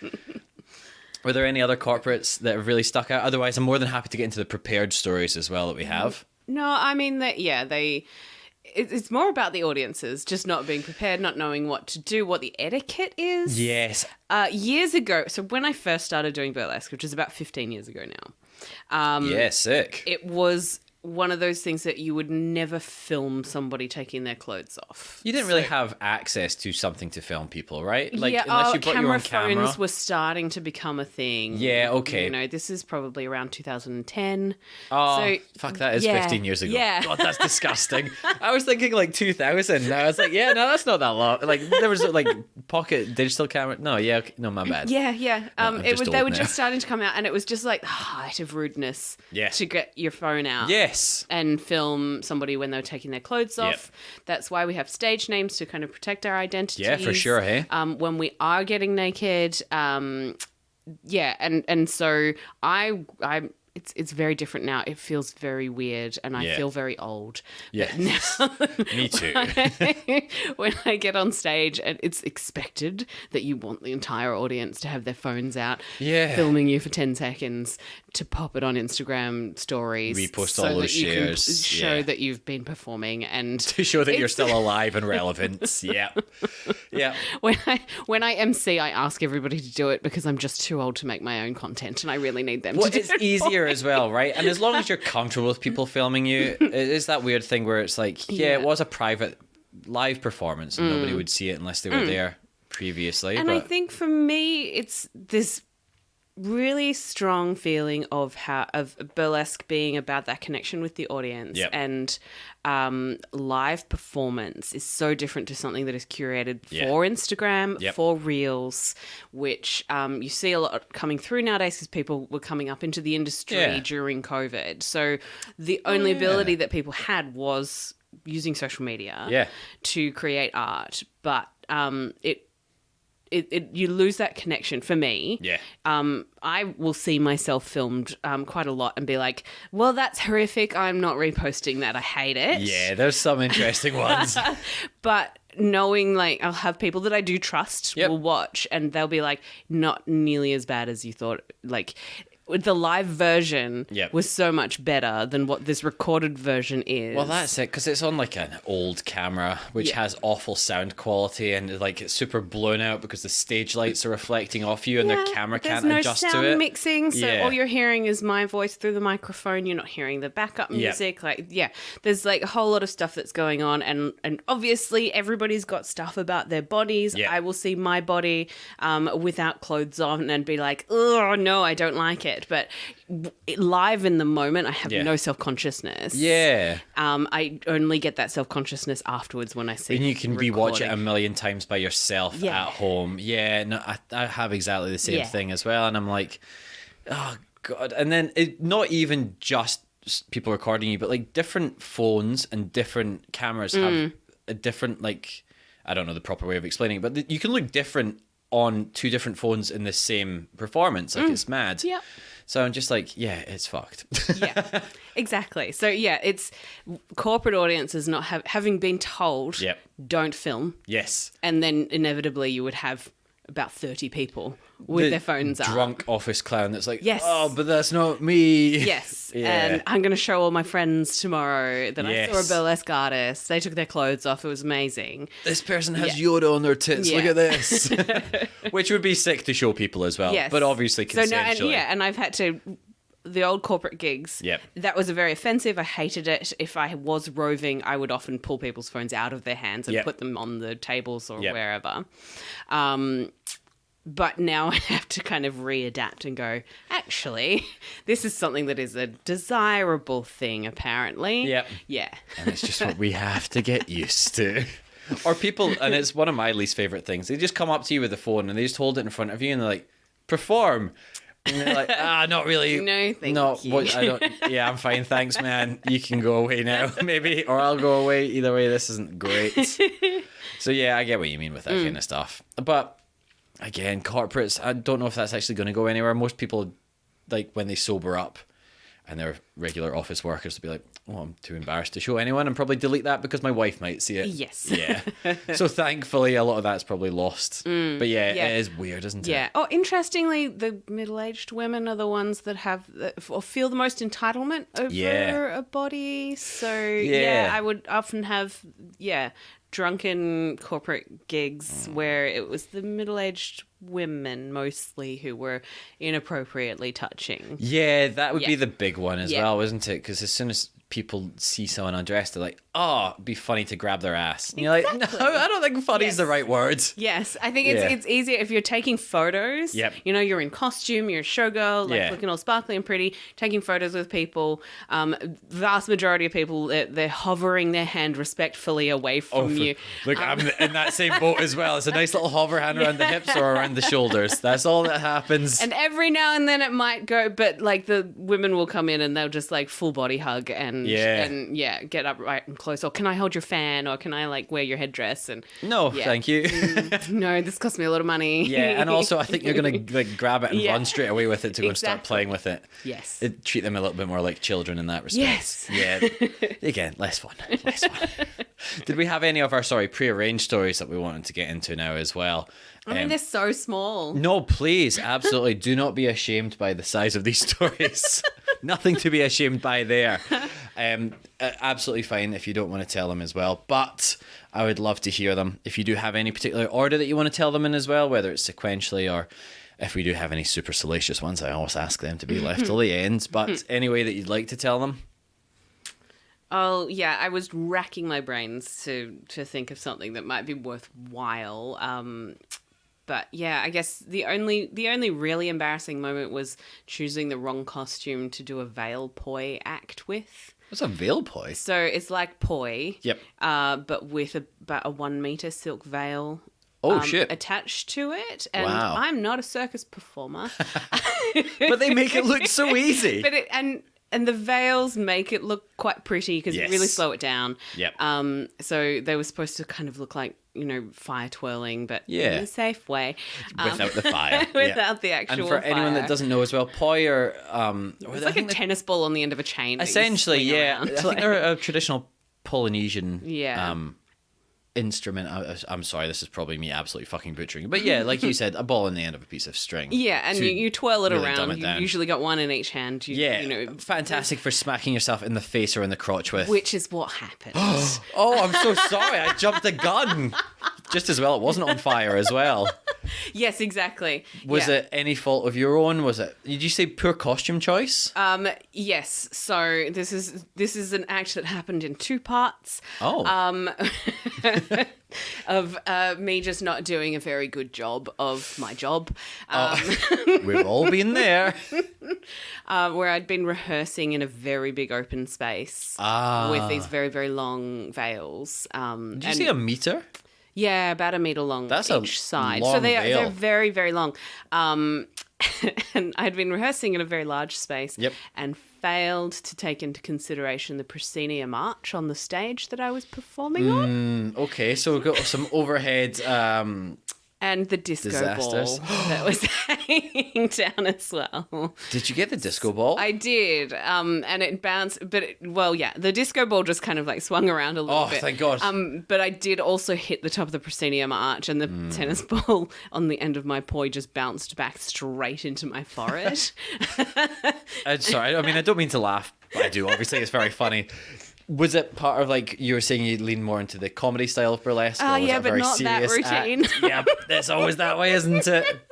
Were there any other corporates that have really stuck out? Otherwise, I'm more than happy to get into the prepared stories as well that we have. No, I mean it's more about the audiences just not being prepared, not knowing what to do, what the etiquette is. Yes. Years ago, so when I first started doing burlesque, which is about 15 years ago now, Yeah, sick. it was one of those things that you would never film somebody taking their clothes off. You didn't really have access to something to film people, right? Like, yeah, unless you brought your own camera camera. phones were starting to become a thing. Yeah, okay. You know, this is probably around 2010. Oh, So, fuck, that is yeah, 15 years ago. yeah. God, that's disgusting. I was thinking like 2000. And I was like, yeah, no, that's not that long. Like, there was like pocket digital camera. No, yeah, okay. No, my bad. Yeah. I'm It just was old they were now. just starting to come out, and it was just like the height of rudeness Yeah. to get your phone out. Yes. And film somebody when they're taking their clothes off. That's why we have stage names to kind of protect our identities. Yeah, for sure, hey? When we are getting naked, and so it's very different now. It feels very weird, and I feel very old. Yeah, me too. When I get on stage, and it's expected that you want the entire audience to have their phones out, filming you for 10 seconds to pop it on Instagram stories, repost all those shares, show that you've been performing, and to show that you're still alive and relevant. Yeah. When I MC, I ask everybody to do it because I'm just too old to make my own content, and I really need them to do it. It's easier as well, right? And as long as you're comfortable with people filming you, it is that weird thing where it's like, it was a private live performance and nobody would see it unless they were there previously. And I think for me, it's this really strong feeling of burlesque being about that connection with the audience, and live performance is so different to something that is curated for Instagram, for Reels, which you see a lot coming through nowadays because people were coming up into the industry during COVID. So the only ability that people had was using social media to create art, but you lose that connection for me. I will see myself filmed quite a lot and be like, well, that's horrific. I'm not reposting that. I hate it. Yeah, there's some interesting ones. But knowing, like, I'll have people that I do trust will watch, and they'll be like, not nearly as bad as you thought. Like, the live version was so much better than what this recorded version is. Well, that's it, because it's on like an old camera, which has awful sound quality, and like it's super blown out because the stage lights are reflecting off you, and the camera can't adjust to it. There's no sound mixing, so all you're hearing is my voice through the microphone. You're not hearing the backup music. There's like a whole lot of stuff that's going on, and obviously everybody's got stuff about their bodies. I will see my body without clothes on and be like, oh no, I don't like it. But live in the moment, I have no self-consciousness. I only get that self-consciousness afterwards when I see. And you can rewatch it a million times by yourself at home. No, I have exactly the same thing as well, and I'm like, oh god. And then not even just people recording you, but like different phones and different cameras have a different, like, I don't know the proper way of explaining it, but you can look different on two different phones in the same performance. Like, it's mad. So I'm just like, it's fucked. Exactly. So it's corporate audiences not having been told, don't film. And then inevitably you would have about 30 people with their phones up. Drunk office clown that's like, oh, but that's not me. And I'm going to show all my friends tomorrow that I saw a burlesque artist. They took their clothes off. It was amazing. This person has Yoda on their tits. Look at this. Which would be sick to show people as well. But obviously consensually. So and I've had to... The old corporate gigs, that was very offensive. I hated it. If I was roving, I would often pull people's phones out of their hands and put them on the tables or wherever. But now I have to kind of readapt and go, actually, this is something that is a desirable thing, apparently. And it's just what we have to get used to. Or people, and it's one of my least favourite things, they just come up to you with a phone and they just hold it in front of you and they're like, perform. And they're like, not really. No, thank you. I don't. Yeah, I'm fine, thanks, man. You can go away now, maybe, or I'll go away. Either way, this isn't great. So I get what you mean with that kind of stuff. But again, corporates, I don't know if that's actually going to go anywhere. Most people, like, when they sober up and they're regular office workers, to be like, oh, I'm too embarrassed to show anyone, and probably delete that because my wife might see it. So thankfully a lot of that's probably lost. But it is weird, isn't it? Oh, interestingly, the middle-aged women are the ones that have or feel the most entitlement over a body. So I would often have drunken corporate gigs where it was the middle-aged women mostly who were inappropriately touching. That would be the big one as well, isn't it? Because as soon as people see someone undressed, they're like, oh, it'd be funny to grab their ass. And you're like, no, I don't think funny is the right word. I think it's easier if you're taking photos. You know, you're in costume, you're a showgirl, like looking all sparkly and pretty, taking photos with people. Vast majority of people, they're hovering their hand respectfully away from you. Look, I'm in that same boat as well. It's a nice little hover hand around the hips or around the shoulders. That's all that happens. And every now and then it might go, but like the women will come in and they'll just like full body hug and and get upright and close, or can I hold your fan, or can I like wear your headdress? And no, thank you. No, this cost me a lot of money. Yeah, and also I think you're gonna like grab it and run straight away with it to go and start playing with it. Yes, treat them a little bit more like children in that respect. Yes. Yeah. Again, less fun. Did we have any of our prearranged stories that we wanted to get into now as well? I mean, they're so small. No, please, absolutely. Do not be ashamed by the size of these stories. Nothing to be ashamed by there. Absolutely fine if you don't want to tell them as well. But I would love to hear them. If you do have any particular order that you want to tell them in as well, whether it's sequentially or if we do have any super salacious ones, I always ask them to be left till the end. But any way that you'd like to tell them. Oh, yeah, I was racking my brains to think of something that might be worthwhile. But yeah, I guess the only really embarrassing moment was choosing the wrong costume to do a veil poi act with. What's a veil poi? So it's like poi. Yep. But with about a 1 meter silk veil. Shit. Attached to it. And wow. I'm not a circus performer. But they make it look so easy. But and the veils make it look quite pretty because you really slow it down. Yep. So they were supposed to kind of look like, fire twirling, but in a safe way. Without the fire. Without the actual fire. And for anyone that doesn't know as well, poi are... it's like a tennis ball on the end of a chain. Essentially, yeah. I think they're a traditional Polynesian instrument. I'm sorry, this is probably me absolutely fucking butchering. But yeah, like you said, a ball in the end of a piece of string. Yeah, and you twirl it really around. You usually got one in each hand. Fantastic for smacking yourself in the face or in the crotch with. Which is what happened. Oh, I'm so sorry. I jumped the gun. Just as well it wasn't on fire as well. Yes, exactly. Was it any fault of your own? Did you say poor costume choice? Yes. So this is an act that happened in 2 parts. Oh. Of me just not doing a very good job of my job. We've all been there. Where I'd been rehearsing in a very big open space with these very, very long veils. Did you say a meter? Yeah, about 1 meter long. That's each side. Long so they're veil. very, very long. And I'd been rehearsing in a very large space and failed to take into consideration the proscenium arch on the stage that I was performing on. Okay, so we've got some overhead... and the disco disasters. ball that was hanging down as well. Did you get the disco ball? I did, and it bounced. But the disco ball just kind of like swung around a little bit. Oh, thank God! But I did also hit the top of the proscenium arch, and the tennis ball on the end of my poi just bounced back straight into my forehead. Sorry, I mean I don't mean to laugh, but I do. Obviously, it's very funny. Was it part of like you were saying you lean more into the comedy style of burlesque? Or was it a but very not that serious routine. Act? Yeah, it's always that way, isn't it?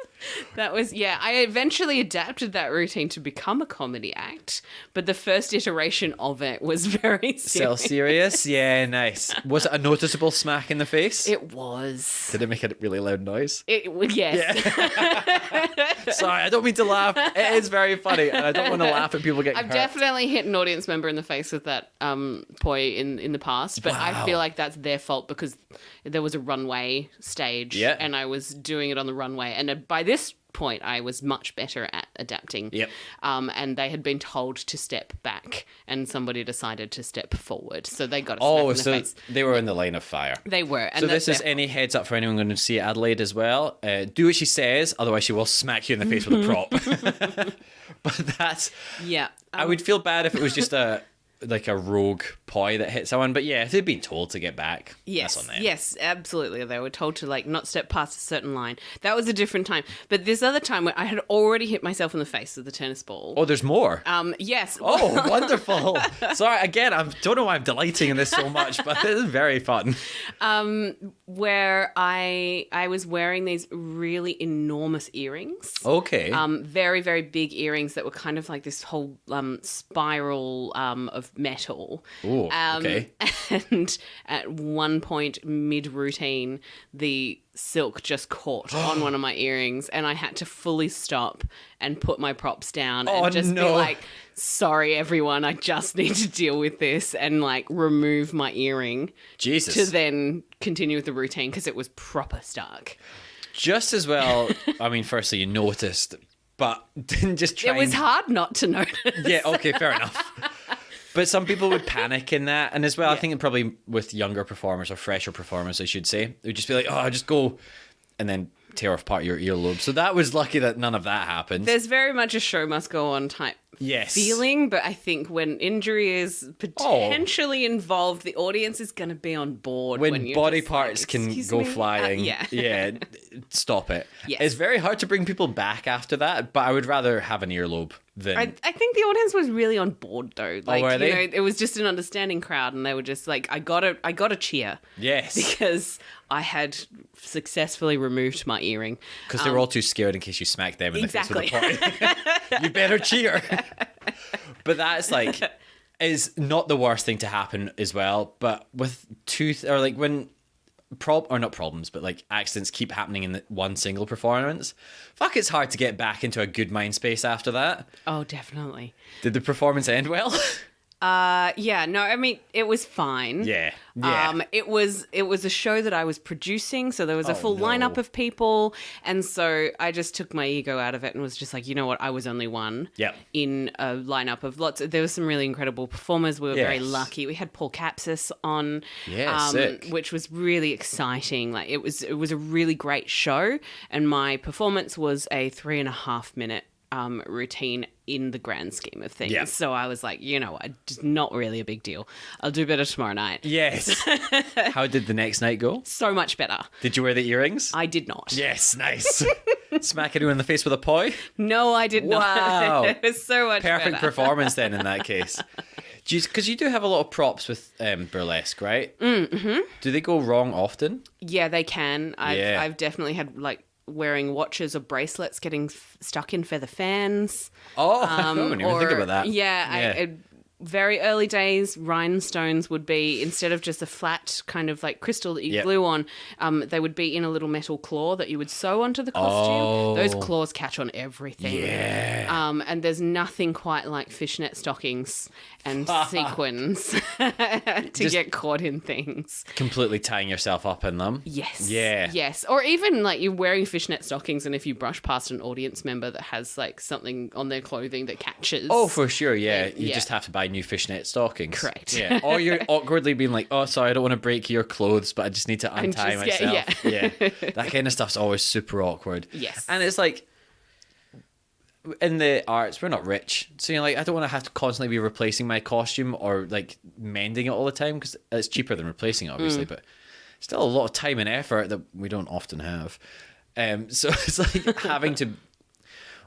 That was, I eventually adapted that routine to become a comedy act, but the first iteration of it was very serious. Self-serious? Yeah, nice. Was it a noticeable smack in the face? It was. Did it make a really loud noise? Yes. Yeah. Sorry, I don't mean to laugh. It is very funny, and I don't want to laugh at people getting hurt. I've definitely hit an audience member in the face with that poi in the past, but I feel like that's their fault because there was a runway stage and I was doing it on the runway, and by this point I was much better at adapting. And they had been told to step back and somebody decided to step forward, so they got a smack in the face. They were in the line of fire. They were. And so this is any heads up for anyone going to see Adelaide as well. Do what she says, otherwise she will smack you in the face with a prop. But that's I would feel bad if it was just a rogue poi that hit someone, but if they'd been told to get back, that's on them. Yes, absolutely. They were told to not step past a certain line. That was a different time. But this other time when I had already hit myself in the face with the tennis ball. Oh, there's more. Yes. Oh, wonderful. Sorry, again, I don't know why I'm delighting in this so much, but it is very fun. Where I was wearing these really enormous earrings. Okay. Very, very big earrings that were kind of like this whole spiral of metal. Ooh, okay. And at one point mid-routine, the silk just caught on one of my earrings and I had to fully stop and put my props down and just be like, sorry everyone, I just need to deal with this, and remove my earring. Jesus. To then continue with the routine because it was proper stuck. Just as well, I mean, firstly you noticed, but didn't just try It was hard not to notice. Yeah, okay, fair enough. But some people would panic in that. And as well, I think probably with younger performers or fresher performers, I should say, it would just be like, oh, just go and then tear off part of your earlobe. So that was lucky that none of that happened. There's very much a show must go on type feeling, but I think when injury is potentially involved, the audience is going to be on board. When body parts can go flying, stop it. Yes. It's very hard to bring people back after that, but I would rather have an earlobe than... I think the audience was really on board though. Like, were they? it was just an understanding crowd, and they were just like, I got to cheer. Yes. Because I had successfully removed my earring. Because they were all too scared in case you smacked them in the face with a potty. You better cheer. But that's like, is not the worst thing to happen as well. But with when not problems, but like accidents keep happening in one single performance, it's hard to get back into a good mind space after that. Oh, definitely. Did the performance end well? No, I mean, it was fine. Yeah. It was a show that I was producing, so there was a full lineup of people, and so I just took my ego out of it and was just like, you know what, I was only one in a lineup of there was some really incredible performers. We were very lucky. We had Paul Capsis on, sick. which was really exciting. Like it was a really great show, and my performance was a 3.5 minute routine in the grand scheme of things. Yeah. So I was like, you know what, it's not really a big deal. I'll do better tomorrow night. Yes. How did the next night go? So much better. Did you wear the earrings? I did not. Yes, nice. Smack anyone in the face with a poi? No, I did not. Wow. It was so much Perfect better. performance then in that case. Because you do have a lot of props with burlesque, right? Mm-hmm. Do they go wrong often? Yeah, they can. I've definitely had like wearing watches or bracelets getting stuck in feather fans. Oh, I didn't even think about that. Yeah. Very early days, rhinestones would be, instead of just a flat kind of like crystal that you glue on, they would be in a little metal claw that you would sew onto the costume. Oh. Those claws catch on everything. Yeah. And there's nothing quite like fishnet stockings and sequins to get caught in things. Completely tying yourself up in them. Yes. Yeah. Yes. Or even like you're wearing fishnet stockings, and if you brush past an audience member that has like something on their clothing that catches. Oh, for sure. Yeah. You just have to buy new fishnet stockings. Correct. Yeah. Or you're awkwardly being like, oh, sorry, I don't want to break your clothes, but I just need to untie myself. Yeah. That kind of stuff's always super awkward. Yes. And it's like, in the arts, we're not rich. So you're like, I don't want to have to constantly be replacing my costume or like mending it all the time, because it's cheaper than replacing it, obviously, but still a lot of time and effort that we don't often have. So it's like having to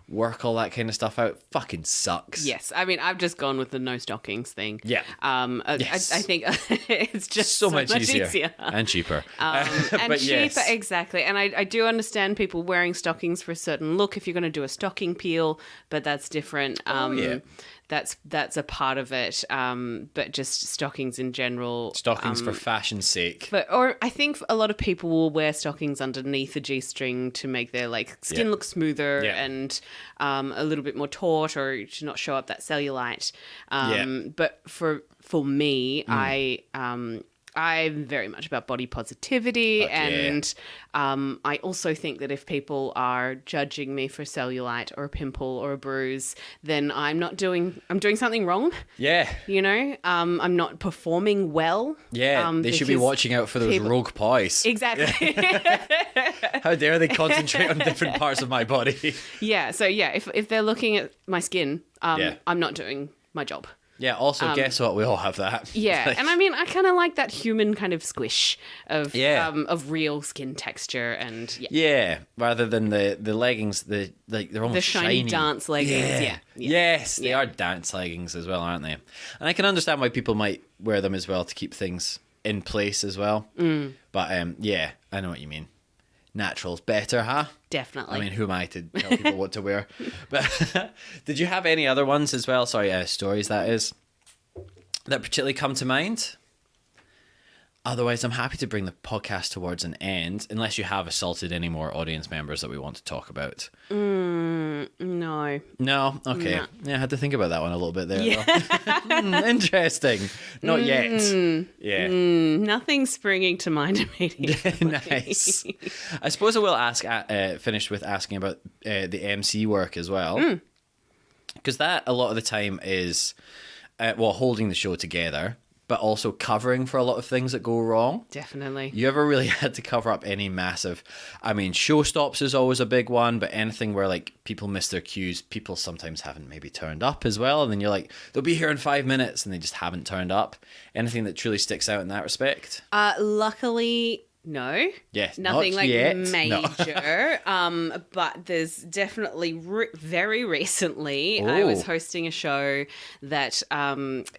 work all that kind of stuff out fucking sucks. Yes, I mean, I've just gone with the no stockings thing. Yeah. Yes. I think it's just so much easier. And cheaper. And but cheaper, yes. exactly. And I do understand people wearing stockings for a certain look if you're going to do a stocking peel, but that's different. That's a part of it. But just stockings in general. Stockings for fashion's sake. Or I think a lot of people will wear stockings underneath a G-string to make their like skin look smoother and a little bit more taut, or to not show up that cellulite. But for me, I'm very much about body positivity, and I also think that if people are judging me for cellulite or a pimple or a bruise, then I'm doing something wrong. Yeah. You know, I'm not performing well. Yeah, they should be watching out for those rogue pies. Exactly. How dare they concentrate on different parts of my body? Yeah, so if they're looking at my skin, I'm not doing my job. Yeah, also, guess what? We all have that. Yeah, Like, and I mean, I kind of like that human kind of squish of real skin texture, and rather than the leggings, they're almost the shiny dance leggings. Yeah. Yes, they are dance leggings as well, aren't they? And I can understand why people might wear them as well to keep things in place as well. But I know what you mean. Natural's better, huh? Definitely. I mean, who am I to tell people what to wear? But did you have any other ones as well? Sorry, stories, that is, that particularly come to mind? Otherwise, I'm happy to bring the podcast towards an end, unless you have assaulted any more audience members that we want to talk about. No. No? Okay. No. Yeah, I had to think about that one a little bit there. Yeah. Interesting. Not yet. Yeah. Nothing springing to mind immediately. Nice. I suppose I will ask. Finish with asking about the MC work as well, because that a lot of the time is holding the show together, but also covering for a lot of things that go wrong. Definitely. You ever really had to cover up any massive, I mean, show stops is always a big one, but anything where like people miss their cues, people sometimes haven't maybe turned up as well, and then you're like, they'll be here in 5 minutes, and they just haven't turned up. Anything that truly sticks out in that respect? Luckily, no. Yes, nothing not like yet. major. But there's definitely very recently I was hosting a show that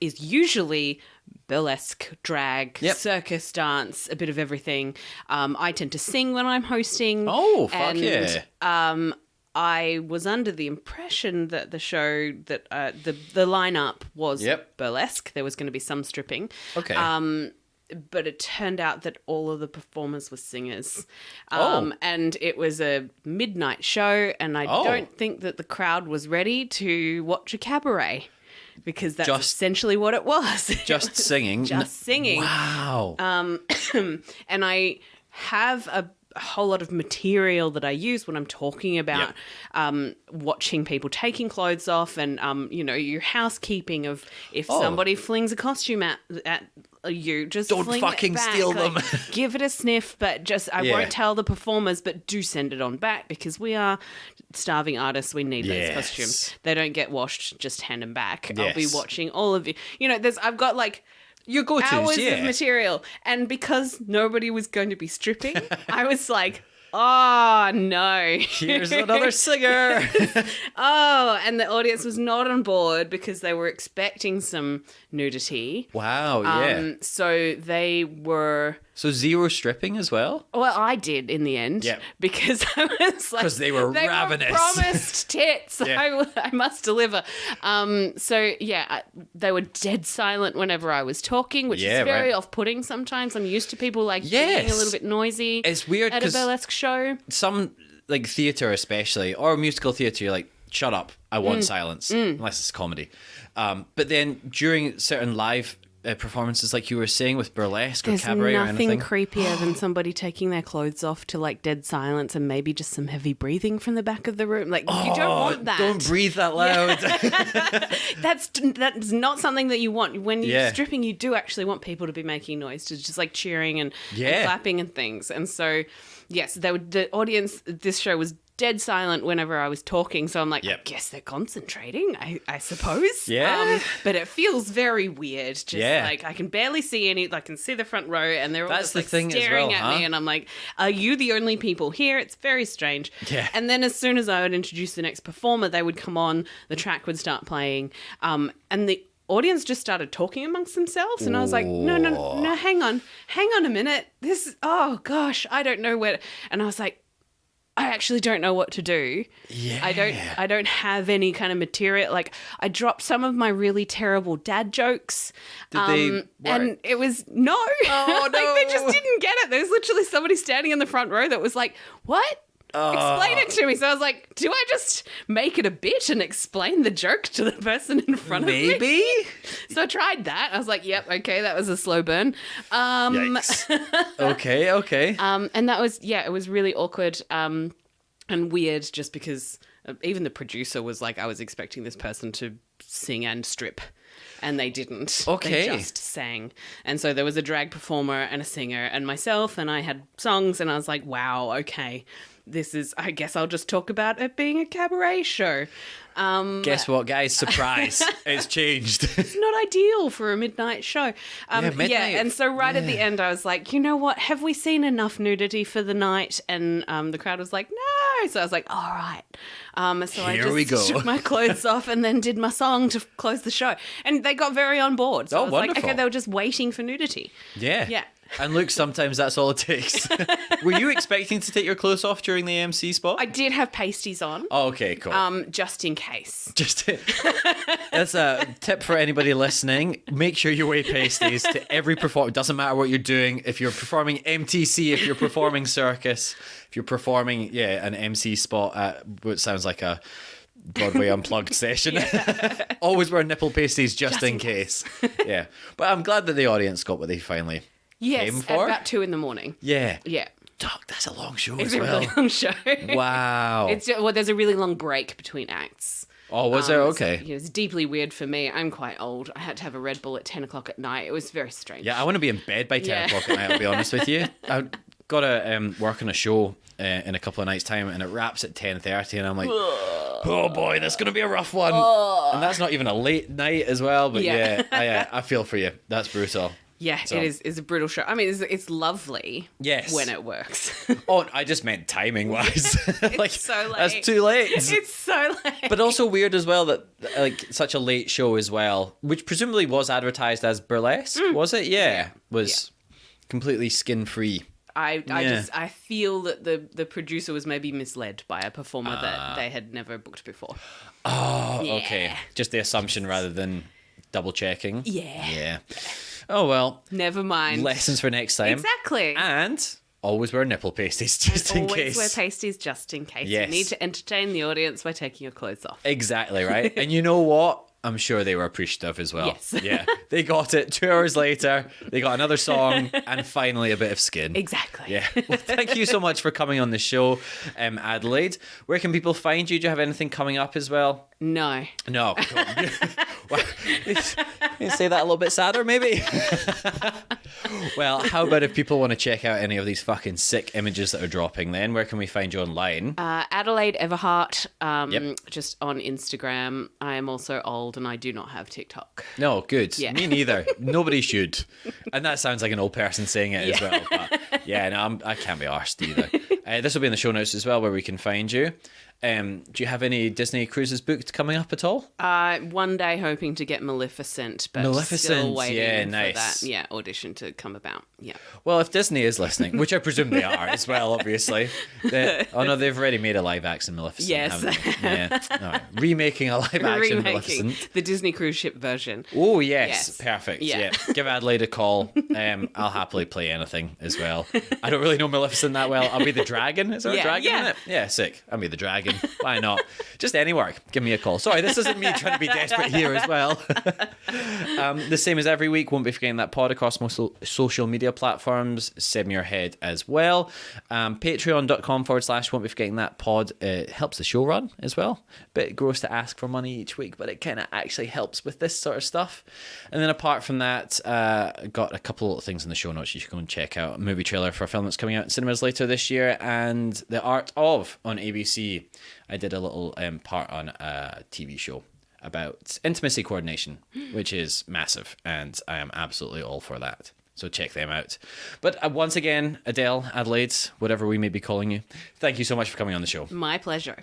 is usually burlesque, drag, circus, dance, a bit of everything. I tend to sing when I'm hosting. Oh, fuck and, yeah. I was under the impression that the show, that the lineup was burlesque. There was going to be some stripping. Okay. But it turned out that all of the performers were singers. And it was a midnight show, and I don't think that the crowd was ready to watch a cabaret, because that's essentially what it was. Just singing? Just singing. Wow. And I have a whole lot of material that I use when I'm talking about watching people taking clothes off, and your housekeeping of if somebody flings a costume at you, just don't fling fucking it back. steal them. Give it a sniff, but I won't tell the performers, but do send it on back, because we are starving artists. We need those costumes. They don't get washed. Just hand them back. I'll be watching all of you. I've got like your go-tos, hours of material, and because nobody was going to be stripping, I was like, oh no, here's another singer. And the audience was not on board because they were expecting some nudity. Wow. Yeah. So they were. So zero stripping as well? Well, I did in the end. Yeah. Because I was like... Because they were ravenous. Were promised tits. I must deliver. They were dead silent whenever I was talking, which is very off-putting sometimes. I'm used to people being a little bit noisy. It's weird at a burlesque show. Some, like theatre especially, or musical theatre, you're like, shut up, I want silence, unless it's comedy. But then during certain live performances, like you were saying with burlesque or cabaret or anything. There's nothing creepier than somebody taking their clothes off to dead silence and maybe just some heavy breathing from the back of the room. You don't want that. Don't breathe that loud. That's not something that you want. When you're stripping, you do actually want people to be making noise, to just cheering and clapping and things. And so, yes, the audience, this show was dead silent whenever I was talking, so I'm like, I guess they're concentrating, I suppose. Yeah. But it feels very weird. Just I can barely see I can see the front row, and they're all just staring at me, and I'm like, are you the only people here? It's very strange. Yeah. And then as soon as I would introduce the next performer, they would come on, the track would start playing, and the audience just started talking amongst themselves, and I was like, no, hang on a minute. Oh gosh, I don't know where. And I was like, I actually don't know what to do. Yeah. I don't have any kind of material. I dropped some of my really terrible dad jokes. Did they work? And it was no. Oh no. They just didn't get it. There was literally somebody standing in the front row that was like, "What? Explain it to me." So I was like, do I just make it a bit and explain the joke to the person in front of me? Maybe. So I tried that. I was like, yep, okay, that was a slow burn. Yikes. Okay. And that was, it was really awkward and weird, just because even the producer was like, I was expecting this person to sing and strip. And they didn't. Okay. They just sang. And so there was a drag performer and a singer and myself, and I had songs, and I was like, wow, okay. I guess I'll just talk about it being a cabaret show. Guess what, guys? Surprise. It's changed. It's not ideal for a midnight show. Midnight. And so at the end, I was like, you know what? Have we seen enough nudity for the night? And the crowd was like, no. So I was like, all right. So Here we go. Took my clothes off and then did my song to close the show. And they got very on board. So I was wonderful. like, okay, they were just waiting for nudity. Yeah. Yeah. And look, sometimes that's all it takes. Were you expecting to take your clothes off during the MC spot? I did have pasties on. Oh, okay, cool. Just in case. That's a tip for anybody listening. Make sure you wear pasties to every performance. It doesn't matter what you're doing. If you're performing MTC, if you're performing circus, if you're performing, an MC spot at what sounds like a Broadway Unplugged session. Always wear nipple pasties just in case. Yeah. But I'm glad that the audience got what they finally came for. At about 2 a.m. Yeah. Yeah. Doc, that's a long show It's as well. a really long show. Wow. There's a really long break between acts. Oh, was there? Okay. So, it's deeply weird for me. I'm quite old. I had to have a Red Bull at 10 o'clock at night. It was very strange. Yeah, I want to be in bed by 10 o'clock at night, I'll be honest with you. I've got to work on a show in a couple of nights' time, and it wraps at 10:30, and I'm like, oh boy, that's going to be a rough one. And that's not even a late night as well, but I feel for you. That's brutal. Yeah, so. It's a brutal show. I mean, it's lovely when it works. Oh, I just meant timing-wise. It's so late. That's too late. It's so late. But also weird as well that, like, such a late show as well, which presumably was advertised as burlesque, was it? Yeah. Was completely skin-free. I feel that the producer was maybe misled by a performer that they had never booked before. Oh, okay. Just the assumption rather than double-checking. Yeah. Oh, well. Never mind. Lessons for next time. Exactly. And always wear nipple pasties just in case. Always wear pasties just in case. Yes. You need to entertain the audience by taking your clothes off. Exactly, right? And you know what? I'm sure they were appreciative as well. Yes. Yeah. They got it 2 hours later. They got another song and finally a bit of skin. Exactly. Yeah. Well, thank you so much for coming on the show, Adelaide. Where can people find you? Do you have anything coming up as well? No. No. Well, you say that a little bit sadder, maybe? Well, how about if people want to check out any of these fucking sick images that are dropping then? Where can we find you online? Adelaide Everheart, just on Instagram. I am also old and I do not have TikTok. No, good. Yeah. Me neither. Nobody should. And that sounds like an old person saying it as well. But yeah, no, I can't be arsed either. This will be in the show notes as well where we can find you. Do you have any Disney cruises booked coming up at all? One day hoping to get Maleficent, but still waiting for that audition to come about. Yeah. Well, if Disney is listening, which I presume they are as well, obviously. They've already made a live action Maleficent. Yes. Haven't they? Yeah. All right. Remaking a live action Maleficent. The Disney cruise ship version. Oh, yes. Perfect. Yeah. Give Adelaide a call. I'll happily play anything as well. I don't really know Maleficent that well. I'll be the dragon. Is there a dragon in it? Yeah, sick. I'll be the dragon. Why not? Just any work. Give me a call. Sorry, this isn't me trying to be desperate here as well. The same as every week. Won't be forgetting that pod across most social media platforms. Send me your head as well. Patreon.com/won't be forgetting that pod. It helps the show run as well. Bit gross to ask for money each week, but it kind of actually helps with this sort of stuff. And then apart from that, got a couple of things in the show notes you should go and check out. A movie trailer for a film that's coming out in cinemas later this year, and The Art of on ABC. I did a little part on a TV show about intimacy coordination, which is massive, and I am absolutely all for that. So check them out. But once again, Adele, Adelaide, whatever we may be calling you, thank you so much for coming on the show. My pleasure.